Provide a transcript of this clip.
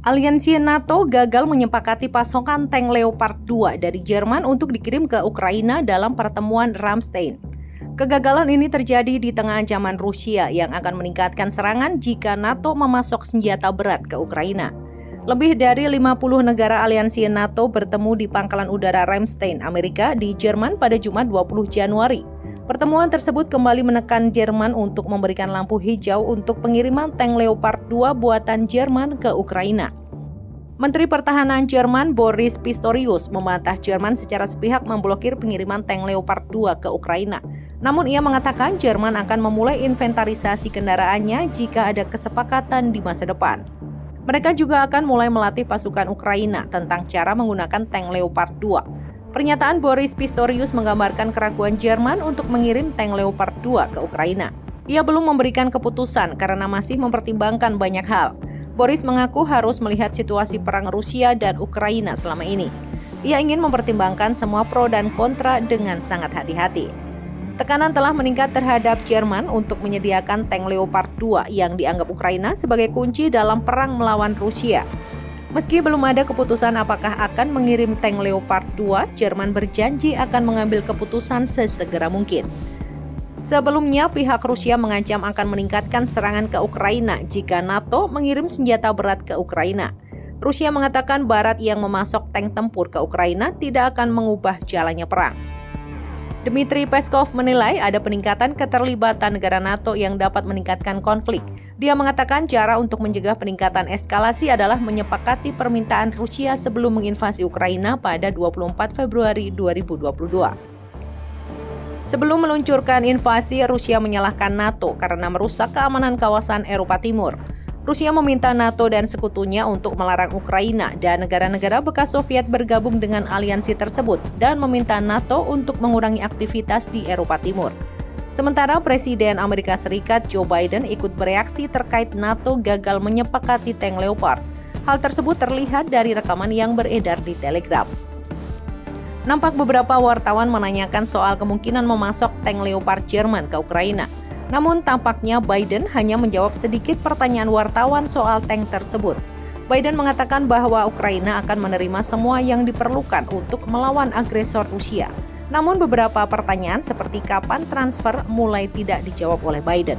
Aliansi NATO gagal menyepakati pasokan tank Leopard 2 dari Jerman untuk dikirim ke Ukraina dalam pertemuan Ramstein. Kegagalan ini terjadi di tengah ancaman Rusia yang akan meningkatkan serangan jika NATO memasok senjata berat ke Ukraina. Lebih dari 50 negara aliansi NATO bertemu di pangkalan udara Ramstein, Amerika di Jerman pada Jumat 20 Januari. Pertemuan tersebut kembali menekan Jerman untuk memberikan lampu hijau untuk pengiriman tank Leopard 2 buatan Jerman ke Ukraina. Menteri Pertahanan Jerman Boris Pistorius membantah Jerman secara sepihak memblokir pengiriman tank Leopard 2 ke Ukraina. Namun ia mengatakan Jerman akan memulai inventarisasi kendaraannya jika ada kesepakatan di masa depan. Mereka juga akan mulai melatih pasukan Ukraina tentang cara menggunakan tank Leopard 2. Pernyataan Boris Pistorius menggambarkan keraguan Jerman untuk mengirim tank Leopard 2 ke Ukraina. Ia belum memberikan keputusan karena masih mempertimbangkan banyak hal. Boris mengaku harus melihat situasi perang Rusia dan Ukraina selama ini. Ia ingin mempertimbangkan semua pro dan kontra dengan sangat hati-hati. Tekanan telah meningkat terhadap Jerman untuk menyediakan tank Leopard 2 yang dianggap Ukraina sebagai kunci dalam perang melawan Rusia. Meski belum ada keputusan apakah akan mengirim tank Leopard 2, Jerman berjanji akan mengambil keputusan sesegera mungkin. Sebelumnya, pihak Rusia mengancam akan meningkatkan serangan ke Ukraina jika NATO mengirim senjata berat ke Ukraina. Rusia mengatakan Barat yang memasok tank tempur ke Ukraina tidak akan mengubah jalannya perang. Dmitry Peskov menilai ada peningkatan keterlibatan negara NATO yang dapat meningkatkan konflik. Dia mengatakan cara untuk mencegah peningkatan eskalasi adalah menyepakati permintaan Rusia sebelum menginvasi Ukraina pada 24 Februari 2022. Sebelum meluncurkan invasi, Rusia menyalahkan NATO karena merusak keamanan kawasan Eropa Timur. Rusia meminta NATO dan sekutunya untuk melarang Ukraina dan negara-negara bekas Soviet bergabung dengan aliansi tersebut dan meminta NATO untuk mengurangi aktivitas di Eropa Timur. Sementara Presiden Amerika Serikat Joe Biden ikut bereaksi terkait NATO gagal menyepakati tank Leopard. Hal tersebut terlihat dari rekaman yang beredar di Telegram. Nampak beberapa wartawan menanyakan soal kemungkinan memasok tank Leopard Jerman ke Ukraina. Namun tampaknya Biden hanya menjawab sedikit pertanyaan wartawan soal tank tersebut. Biden mengatakan bahwa Ukraina akan menerima semua yang diperlukan untuk melawan agresor Rusia. Namun beberapa pertanyaan seperti kapan transfer mulai tidak dijawab oleh Biden.